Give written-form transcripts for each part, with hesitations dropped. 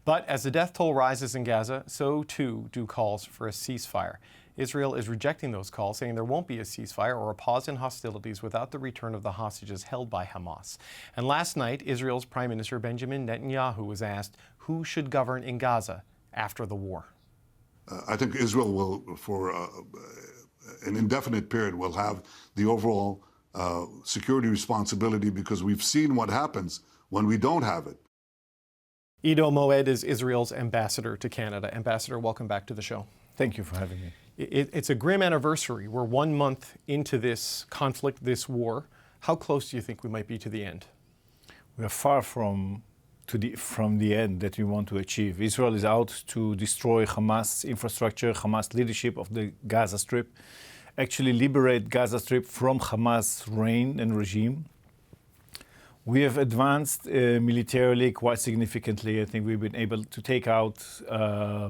But as the death toll rises in Gaza, so too do calls for a ceasefire. Israel is rejecting those calls, saying there won't be a ceasefire or a pause in hostilities without the return of the hostages held by Hamas. And last night, Israel's Prime Minister Benjamin Netanyahu was asked who should govern in Gaza after the war. I think Israel will, for an indefinite period, will have the overall security responsibility, because we've seen what happens when we don't have it. Iddo Moed is Israel's ambassador to Canada. Ambassador, welcome back to the show. Thank you for having me. It's a grim anniversary. We're 1 month into this conflict, this war. How close do you think we might be to the end? We are far from the end that we want to achieve. Israel is out to destroy Hamas infrastructure, Hamas leadership of the Gaza Strip, actually liberate Gaza Strip from Hamas reign and regime. We have advanced militarily quite significantly. I think we've been able to take out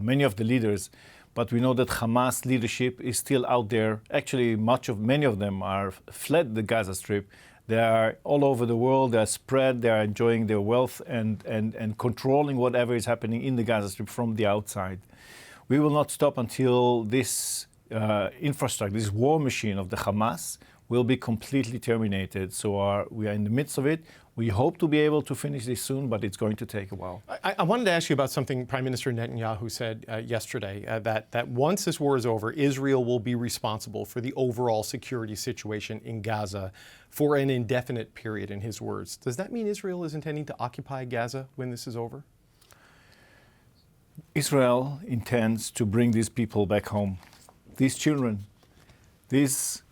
many of the leaders, but we know that Hamas leadership is still out there. Actually, many of them are fled the Gaza Strip. They are all over the world. They are spread. They are enjoying their wealth and controlling whatever is happening in the Gaza Strip from the outside. We will not stop until this infrastructure, this war machine of the Hamas, will be completely terminated. So we are in the midst of it. We hope to be able to finish this soon, but it's going to take a while. I wanted to ask you about something Prime Minister Netanyahu said yesterday, that once this war is over, Israel will be responsible for the overall security situation in Gaza for an indefinite period, in his words. Does that mean Israel is intending to occupy Gaza when this is over? Israel intends to bring these people back home. These children, these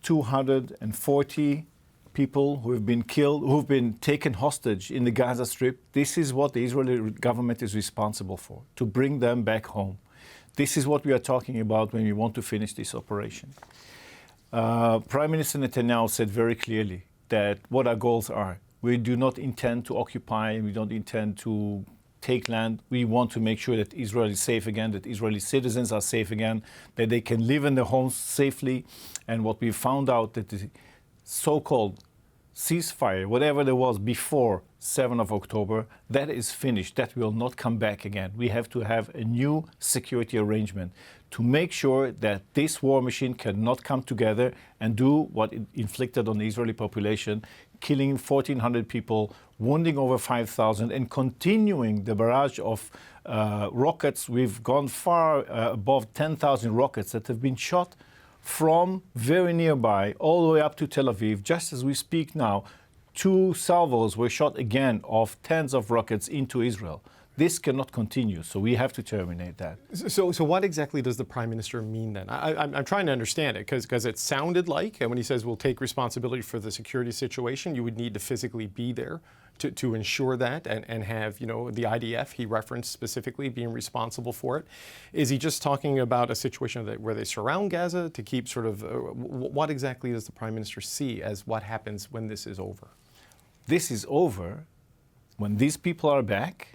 240 people who have been killed, who've been taken hostage in the Gaza Strip, this is what the Israeli government is responsible for, to bring them back home. This is what we are talking about when we want to finish this operation. Prime Minister Netanyahu said very clearly that what our goals are. We do not intend to occupy, we don't intend to take land. We want to make sure that Israel is safe again, that Israeli citizens are safe again, that they can live in their homes safely. And what we found out that the so-called ceasefire, whatever there was before 7th of October, that is finished. That will not come back again. We have to have a new security arrangement to make sure that this war machine cannot come together and do what it inflicted on the Israeli population, killing 1,400 people, wounding over 5,000, and continuing the barrage of rockets. We've gone far above 10,000 rockets that have been shot from very nearby all the way up to Tel Aviv. Just as we speak now, 2 salvos were shot again of tens of rockets into Israel. This cannot continue, so we have to terminate that. So what exactly does the Prime Minister mean then? I'm trying to understand it, because it sounded like, and when he says we'll take responsibility for the security situation, you would need to physically be there to ensure that and have, the IDF, he referenced specifically, being responsible for it. Is he just talking about a situation where they surround Gaza to keep sort of, what exactly does the Prime Minister see as what happens when this is over? This is over when these people are back,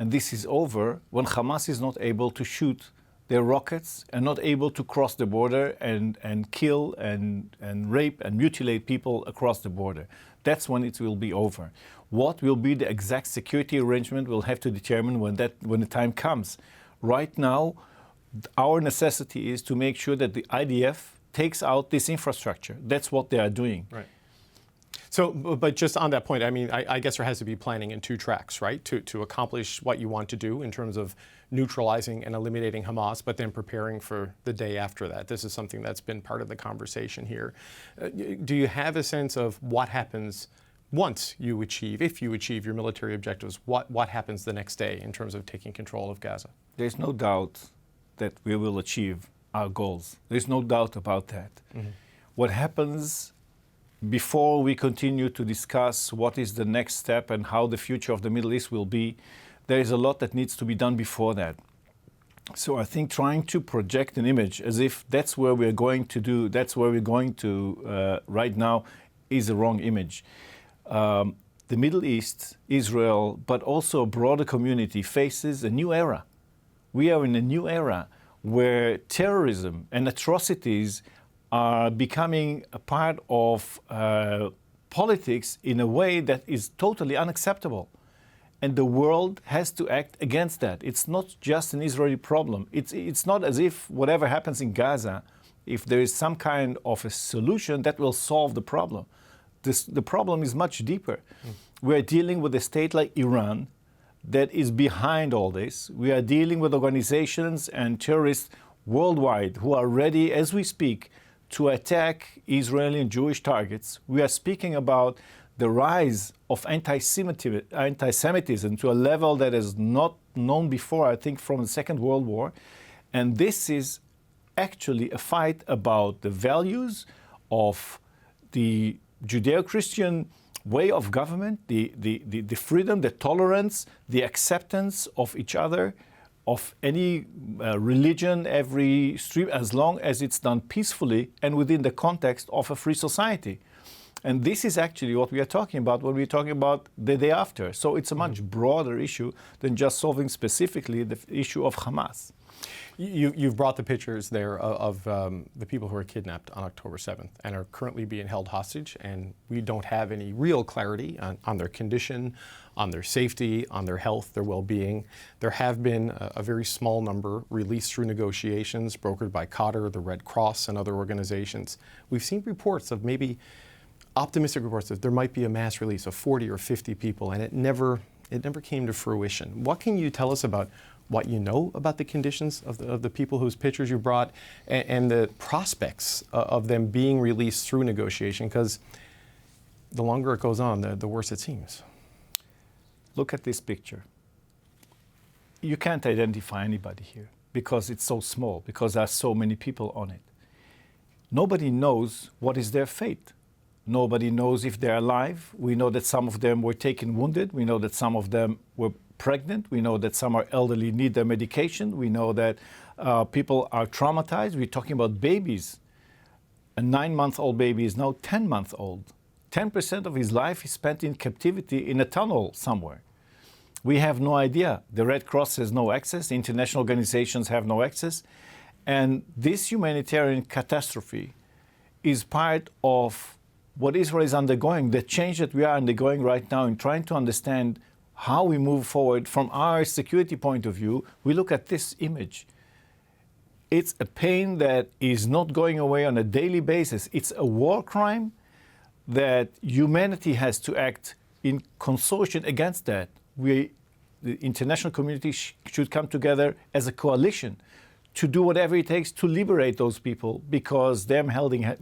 and this is over when Hamas is not able to shoot their rockets and not able to cross the border and kill and rape and mutilate people across the border. That's when it will be over. What will be the exact security arrangement we'll have to determine when the time comes. Right now, our necessity is to make sure that the IDF takes out this infrastructure. That's what they are doing. Right. So, but just on that point, I mean, I guess there has to be planning in 2 tracks, right? To accomplish what you want to do in terms of neutralizing and eliminating Hamas, but then preparing for the day after that. This is something that's been part of the conversation here. Do you have a sense of what happens once you achieve, if you achieve your military objectives, what happens the next day in terms of taking control of Gaza? There's no doubt that we will achieve our goals. There's no doubt about that. Mm-hmm. What happens before we continue to discuss what is the next step and how the future of the Middle East will be, there is a lot that needs to be done before that. So I think trying to project an image as if that's where we're going to right now is a wrong image. The Middle East, Israel, but also a broader community faces a new era. We are in a new era where terrorism and atrocities are becoming a part of politics in a way that is totally unacceptable. And the world has to act against that. It's not just an Israeli problem. It's not as if whatever happens in Gaza, if there is some kind of a solution that will solve the problem. The problem is much deeper. We're dealing with a state like Iran that is behind all this. We are dealing with organizations and terrorists worldwide who are ready, as we speak, to attack Israeli and Jewish targets. We are speaking about the rise of anti-Semitism to a level that is not known before, I think, from the Second World War. And this is actually a fight about the values of the Judeo-Christian way of government, the freedom, the tolerance, the acceptance of each other, of any religion, every stream, as long as it's done peacefully and within the context of a free society. And this is actually what we are talking about when we're talking about the day after. So it's a much broader issue than just solving specifically the issue of Hamas. You've brought the pictures there of the people who were kidnapped on October 7th and are currently being held hostage, and we don't have any real clarity on their condition, on their safety, on their health, their well-being. There have been a very small number released through negotiations brokered by Qatar, the Red Cross, and other organizations. We've seen reports of maybe optimistic reports that there might be a mass release of 40 or 50 people, and it never came to fruition. What can you tell us about what you know about the conditions of the people whose pictures you brought and the prospects of them being released through negotiation? Because the longer it goes on, the worse it seems. Look at this picture. You can't identify anybody here because it's so small, because there are so many people on it. Nobody knows what is their fate. Nobody knows if they're alive. We know that some of them were taken wounded. We know that some of them were pregnant. We know that some are elderly, need their medication. We know that people are traumatized. We're talking about babies. A 9-month-old baby is now 10-month-old. 10% of his life is spent in captivity in a tunnel somewhere. We have no idea. The Red Cross has no access. International organizations have no access. And this humanitarian catastrophe is part of what Israel is undergoing, the change that we are undergoing right now in trying to understand how we move forward from our security point of view. We look at this image. It's a pain that is not going away on a daily basis. It's a war crime that humanity has to act in consortium against that. The international community should come together as a coalition to do whatever it takes to liberate those people, because them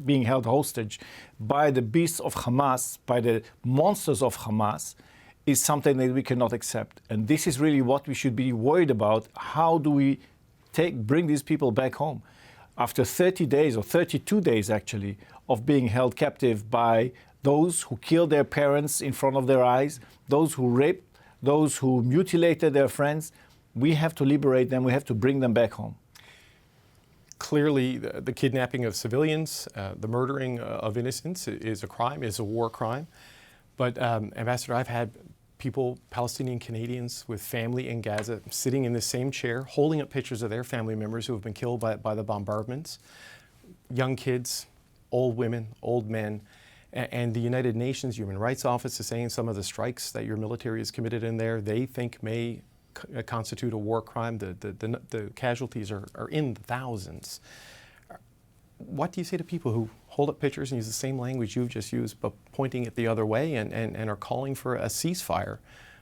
being held hostage by the beasts of Hamas, by the monsters of Hamas, is something that we cannot accept. And this is really what we should be worried about. How do we bring these people back home? After 30 days, or 32 days actually, of being held captive by those who killed their parents in front of their eyes, those who raped, those who mutilated their friends, we have to liberate them. We have to bring them back home. Clearly, the kidnapping of civilians, the murdering of innocents is a crime, is a war crime. But Ambassador, I've had people, Palestinian Canadians with family in Gaza, sitting in the same chair, holding up pictures of their family members who have been killed by the bombardments. Young kids, old women, old men. And the United Nations Human Rights Office is saying some of the strikes that your military has committed in there, they think may constitute a war crime. The casualties are in the thousands. What do you say to people who hold up pictures and use the same language you've just used, but pointing it the other way and are calling for a ceasefire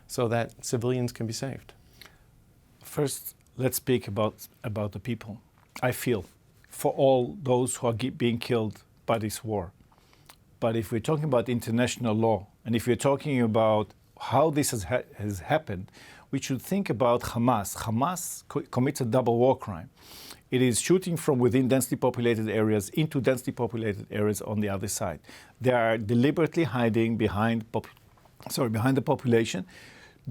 so that civilians can be saved? First, let's speak about the people. I feel for all those who are being killed by this war. But if we're talking about international law, and if we're talking about how this has happened, we should think about Hamas. Hamas commits a double war crime. It is shooting from within densely populated areas into densely populated areas on the other side. They are deliberately hiding behind the population,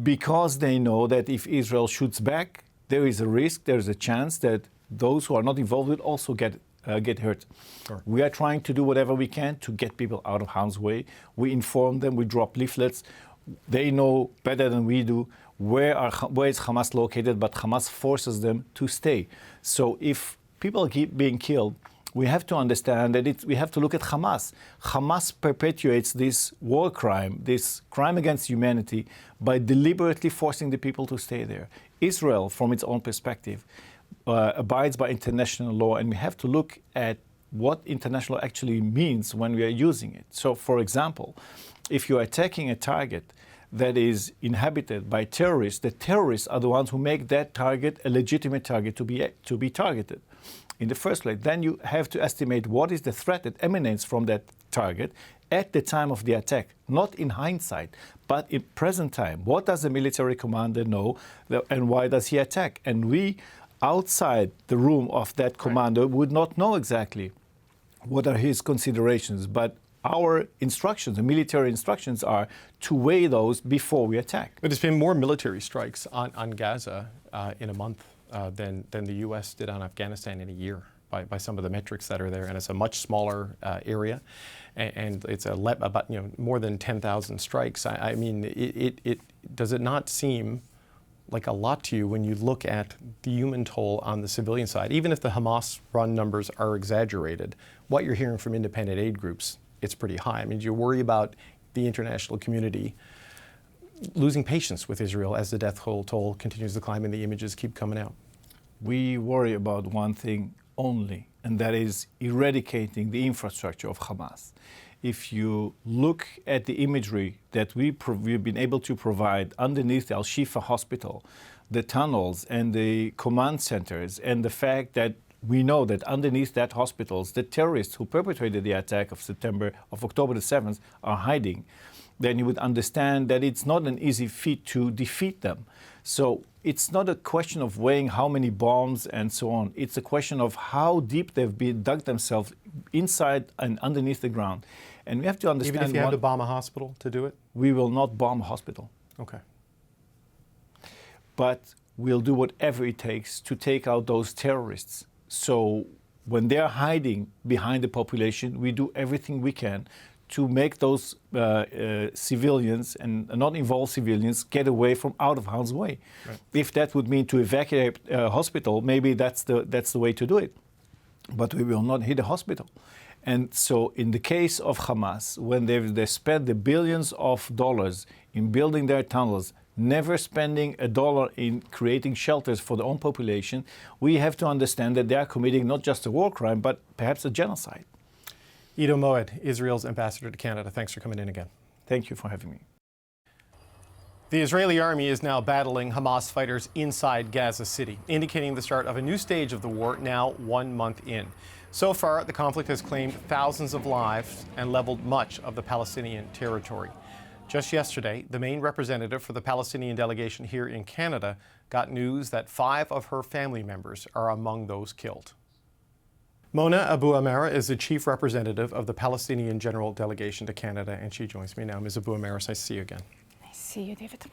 because they know that if Israel shoots back, there is a risk, there is a chance that those who are not involved will also get hurt. Sure. We are trying to do whatever we can to get people out of harm's way. We inform them, we drop leaflets. They know better than we do where is Hamas located, but Hamas forces them to stay. So if people keep being killed, we have to understand that we have to look at Hamas. Hamas perpetuates this war crime, this crime against humanity, by deliberately forcing the people to stay there. Israel, from its own perspective, abides by international law, and we have to look at what international actually means when we are using it. So, for example, if you are attacking a target that is inhabited by terrorists, the terrorists are the ones who make that target a legitimate target to be targeted in the first place. Then you have to estimate what is the threat that emanates from that target at the time of the attack, not in hindsight, but in present time. What does the military commander know, and why does he attack? And we, outside the room of that commander, would not know exactly what are his considerations, but our instructions, the military instructions, are to weigh those before we attack. But there's been more military strikes on Gaza in a month than the U.S. did on Afghanistan in a year by some of the metrics that are there, and it's a much smaller area, and it's about more than 10,000 strikes. I mean, does it not seem like a lot to you when you look at the human toll on the civilian side, even if the Hamas-run numbers are exaggerated? What you're hearing from independent aid groups, it's pretty high. I mean, do you worry about the international community losing patience with Israel as the death toll continues to climb and the images keep coming out? We worry about one thing only, and that is eradicating the infrastructure of Hamas. If you look at the imagery that we've been able to provide underneath the Al-Shifa hospital, the tunnels and the command centers, and the fact that we know that underneath that hospitals, the terrorists who perpetrated the attack of October the 7th are hiding, then you would understand that it's not an easy feat to defeat them. So it's not a question of weighing how many bombs and so on. It's a question of how deep they've dug themselves inside and underneath the ground. And we have to understand— Even if you had to bomb a hospital to do it? We will not bomb a hospital. Okay. But we'll do whatever it takes to take out those terrorists. So when they're hiding behind the population, we do everything we can to make those civilians and not involved civilians get away from out of harm's way. Right. If that would mean to evacuate a hospital, maybe that's the way to do it. But we will not hit a hospital. And so in the case of Hamas, when they spent the billions of dollars in building their tunnels, never spending a dollar in creating shelters for their own population, we have to understand that they are committing not just a war crime, but perhaps a genocide. Iddo Moed, Israel's ambassador to Canada, thanks for coming in again. Thank you for having me. The Israeli army is now battling Hamas fighters inside Gaza City, indicating the start of a new stage of the war now 1 month in. So far, the conflict has claimed thousands of lives and leveled much of the Palestinian territory. Just yesterday, the main representative for the Palestinian delegation here in Canada got news that 5 of her family members are among those killed. Mona Abuamara is the chief representative of the Palestinian General Delegation to Canada, and she joins me now. Ms. Abuamara, nice to see you again. Nice to see you, David.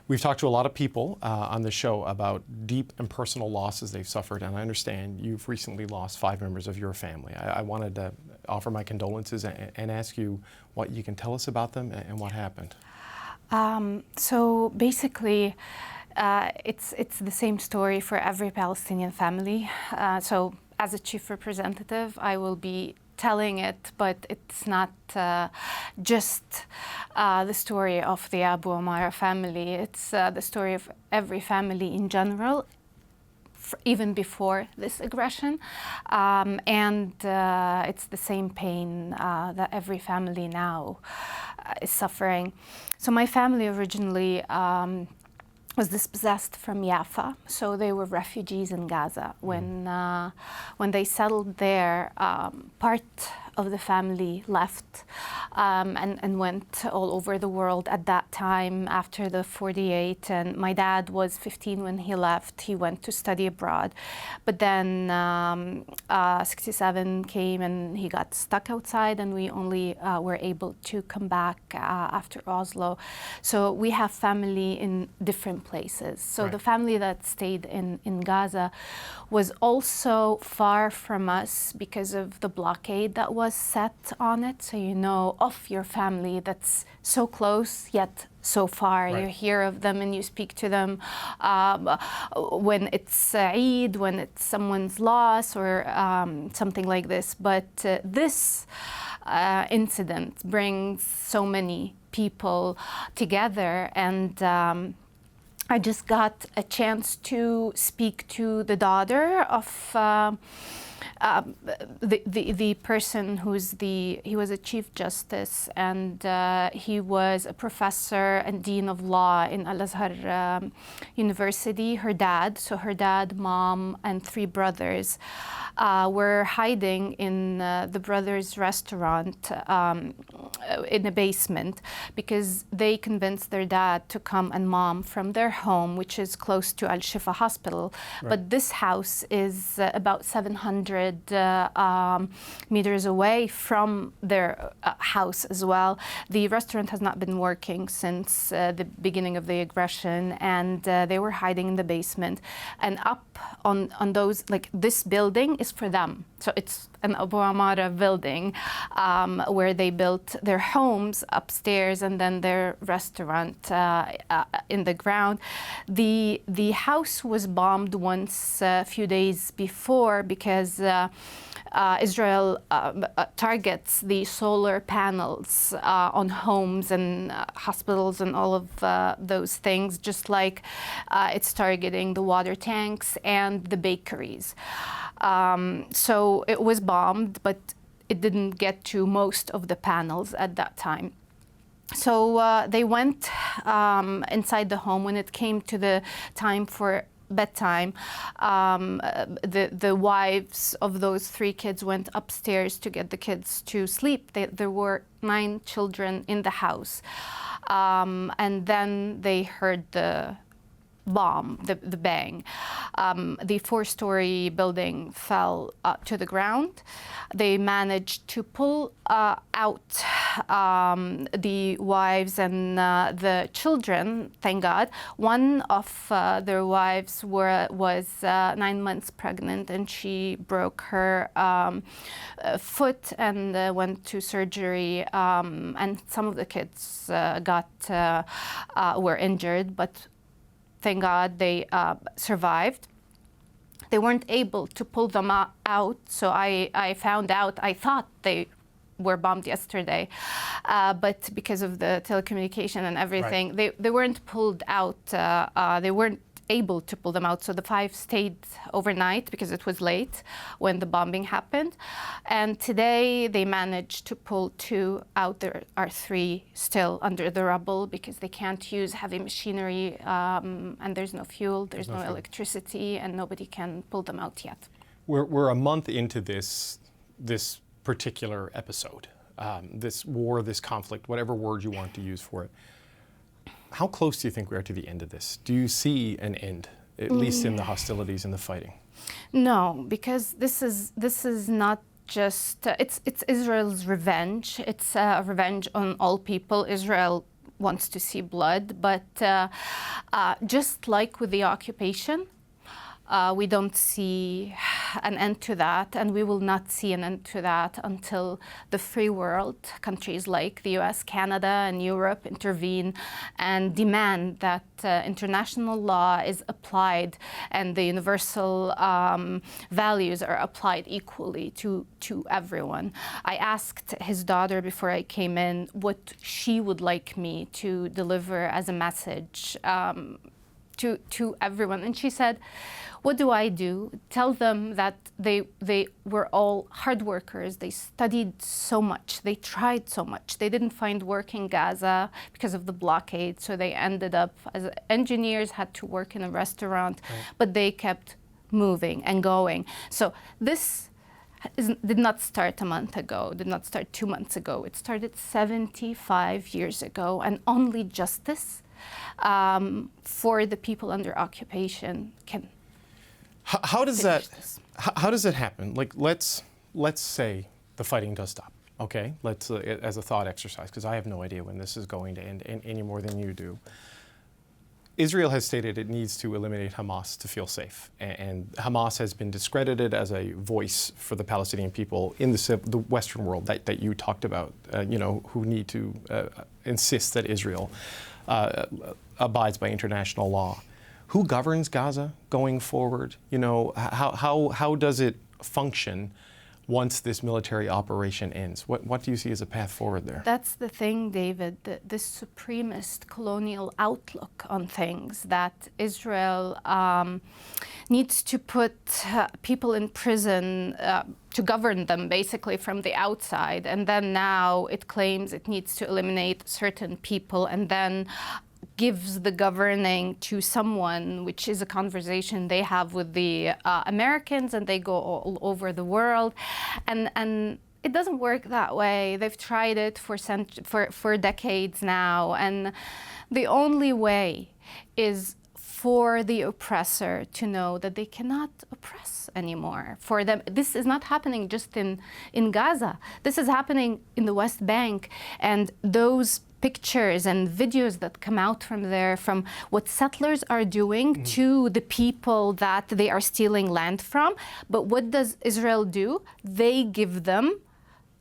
We've talked to a lot of people on the show about deep and personal losses they've suffered, and I understand you've recently lost 5 members of your family. I wanted to offer my condolences and ask you what you can tell us about them and what happened. So basically, it's the same story for every Palestinian family. So as a chief representative, I will be telling it, but it's not just the story of the Abuamara family. It's the story of every family in general, even before this aggression. And it's the same pain that every family now is suffering. So my family originally was dispossessed from Jaffa, so they were refugees in Gaza. When they settled there, part of the family left and went all over the world at that time after the 48. And my dad was 15 when he left. He went to study abroad. But then 67 came and he got stuck outside, and we only were able to come back after Oslo. So we have family in different places. So right. The family that stayed in Gaza was also far from us because of the blockade that was was set on it, so you know of your family that's so close yet so far. Right. You hear of them and you speak to them when it's Eid, when it's someone's loss or something like this. But this incident brings so many people together, and I just got a chance to speak to the daughter of the person he was a Chief Justice, and he was a professor and Dean of Law in Al-Azhar University. Her dad, mom, and 3 brothers were hiding in the brothers' restaurant in a basement because they convinced their dad to come and mom from their home, which is close to Al-Shifa Hospital. Right. But this house is about 700 meters away from their house as well. The restaurant has not been working since the beginning of the aggression, and they were hiding in the basement. And up on those, like this building is for them. So it's an Abuamara building where they built their homes upstairs and then their restaurant in the ground. The house was bombed once a few days before because Israel targets the solar panels on homes and hospitals and all of those things, just like it's targeting the water tanks and the bakeries. So it was bombed, but it didn't get to most of the panels at that time. So they went inside the home. When it came to the time for bedtime, the wives of those 3 kids went upstairs to get the kids to sleep. There were 9 children in the house. And then they heard the bomb, the bang. The 4-story building fell to the ground. They managed to pull out the wives and the children, thank God. One of their wives was 9 months pregnant, and she broke her foot and went to surgery. And some of the kids were injured, but thank God they survived. They weren't able to pull them out, so I found out, I thought they were bombed yesterday, but because of the telecommunication and everything, right, they weren't pulled out, they weren't able to pull them out. So the 5 stayed overnight because it was late when the bombing happened. And today they managed to pull 2 out. There are 3 still under the rubble because they can't use heavy machinery, and there's no fuel, there's no electricity, and nobody can pull them out yet. We're a month into this particular episode, this war, this conflict, whatever word you want to use for it. How close do you think we are to the end of this? Do you see an end, at least in the hostilities and the fighting? No, because this is not just it's Israel's revenge. It's a revenge on all people. Israel wants to see blood, but just like with the occupation, we don't see an end to that, and we will not see an end to that until the free world, countries like the US, Canada, and Europe intervene and demand that international law is applied and the universal values are applied equally to everyone. I asked his daughter before I came in what she would like me to deliver as a message to everyone, and she said, what do I do? Tell them that they were all hard workers. They studied so much. They tried so much. They didn't find work in Gaza because of the blockade, so they ended up as engineers, had to work in a restaurant, right, but they kept moving and going. So this did not start a month ago, did not start 2 months ago. It started 75 years ago, and only justice for the people under occupation can. How does that happen? Like, let's say the fighting does stop. Okay, let's as a thought exercise, because I have no idea when this is going to end any more than you do. Israel has stated it needs to eliminate Hamas to feel safe, and Hamas has been discredited as a voice for the Palestinian people in the Western world that you talked about, who need to insist that Israel abides by international law. Who governs Gaza going forward? How does it function once this military operation ends? What do you see as a path forward there? That's the thing, David, this supremacist colonial outlook on things, that Israel needs to put people in prison to govern them basically from the outside, and then now it claims it needs to eliminate certain people and then gives the governing to someone, which is a conversation they have with the Americans, and they go all over the world. And it doesn't work that way. They've tried it for decades now. And the only way is for the oppressor to know that they cannot oppress anymore. For them, this is not happening just in Gaza. This is happening in the West Bank. And those pictures and videos that come out from there, from what settlers are doing to the people that they are stealing land from. But what does Israel do? They give them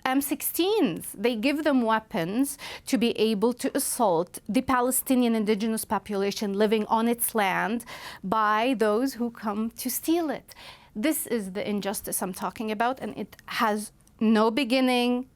M16s. They give them weapons to be able to assault the Palestinian indigenous population living on its land by those who come to steal it. This is the injustice I'm talking about, and it has no beginning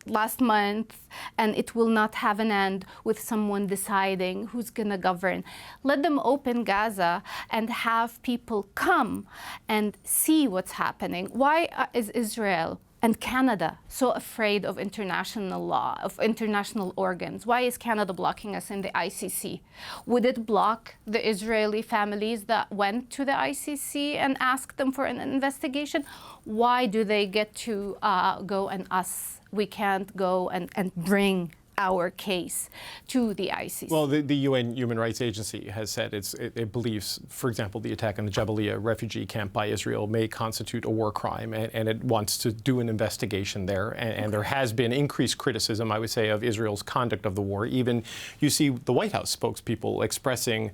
last month, and it will not have an end with someone deciding who's going to govern. Let them open Gaza and have people come and see what's happening. Why is Israel and Canada so afraid of international law, of international organs? Why is Canada blocking us in the ICC? Would it block the Israeli families that went to the ICC and asked them for an investigation? Why do they get to go and us? We can't go and bring our case to the ICC. Well, the UN Human Rights Agency has said it believes, for example, the attack on the Jabalia refugee camp by Israel may constitute a war crime, and it wants to do an investigation there. And there has been increased criticism, I would say, of Israel's conduct of the war. Even you see the White House spokespeople expressing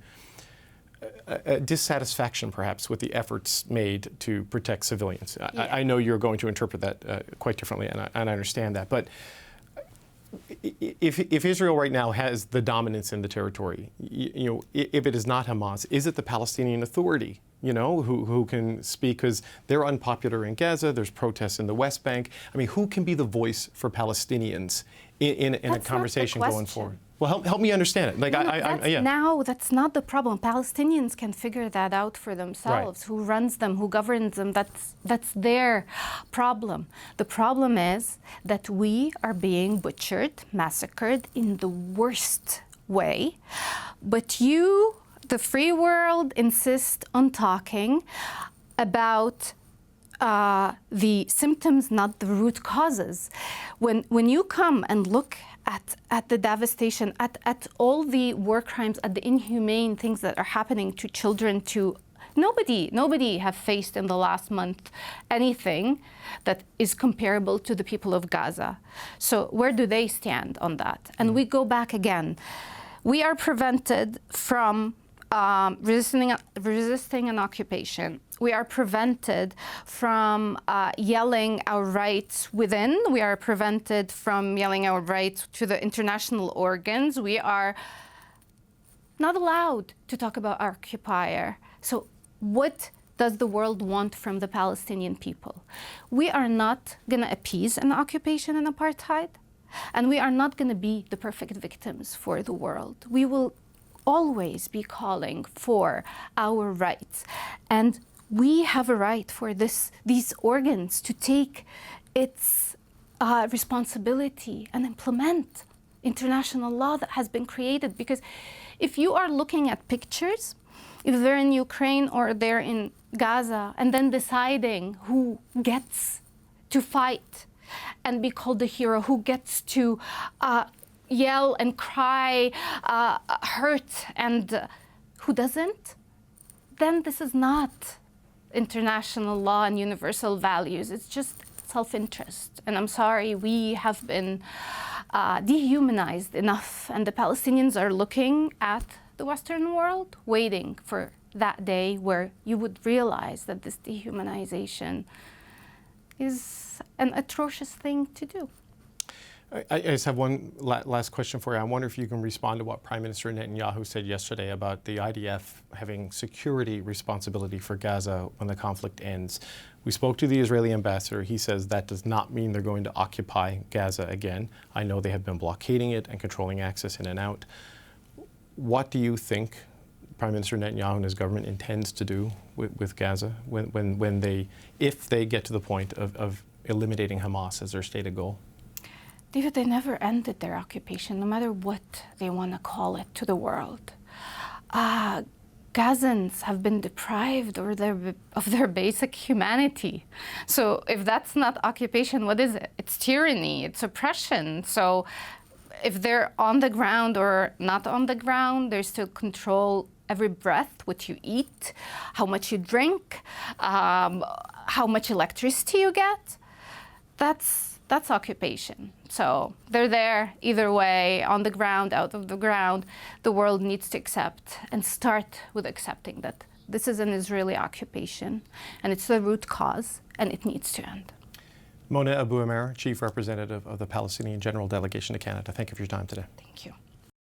a dissatisfaction, perhaps, with the efforts made to protect civilians. Yeah. I know you're going to interpret that quite differently, and I understand that. But if Israel right now has the dominance in the territory, if it is not Hamas, is it the Palestinian Authority, who can speak? Because they're unpopular in Gaza, there's protests in the West Bank. I mean, who can be the voice for Palestinians in a conversation going forward? Well, help me understand it. That's not the problem. Palestinians can figure that out for themselves. Right. Who runs them, who governs them, that's their problem. The problem is that we are being butchered, massacred in the worst way. But you, the free world, insist on talking about the symptoms, not the root causes. When you come and look at the devastation, at all the war crimes, at the inhumane things that are happening to children, to nobody have faced in the last month anything that is comparable to the people of Gaza. So where do they stand on that? And we go back again. We are prevented from resisting an occupation. We are prevented from yelling our rights within. We are prevented from yelling our rights to the international organs. We are not allowed to talk about our occupier. So what does the world want from the Palestinian people? We are not going to appease an occupation and apartheid, and we are not going to be the perfect victims for the world. We will always be calling for our rights. And we have a right for these organs to take its responsibility and implement international law that has been created. Because if you are looking at pictures, if they're in Ukraine or they're in Gaza, and then deciding who gets to fight and be called a hero, who gets to yell and cry, hurt, and who doesn't, then this is not international law and universal values. It's just self-interest. And I'm sorry, we have been dehumanized enough, and the Palestinians are looking at the Western world, waiting for that day where you would realize that this dehumanization is an atrocious thing to do. I just have one last question for you. I wonder if you can respond to what Prime Minister Netanyahu said yesterday about the IDF having security responsibility for Gaza when the conflict ends. We spoke to the Israeli ambassador. He says that does not mean they're going to occupy Gaza again. I know they have been blockading it and controlling access in and out. What do you think Prime Minister Netanyahu and his government intends to do with Gaza if they get to the point of eliminating Hamas as their stated goal? David, they never ended their occupation, no matter what they want to call it to the world. Gazans have been deprived of their basic humanity. So if that's not occupation, what is it? It's tyranny, it's oppression. So if they're on the ground or not on the ground, they still control every breath, what you eat, how much you drink, how much electricity you get. That's occupation. So they're there either way, on the ground, out of the ground. The world needs to accept and start with accepting that this is an Israeli occupation and it's the root cause and it needs to end. Mona Abuamara, Chief Representative of the Palestinian General Delegation to Canada. Thank you for your time today. Thank you.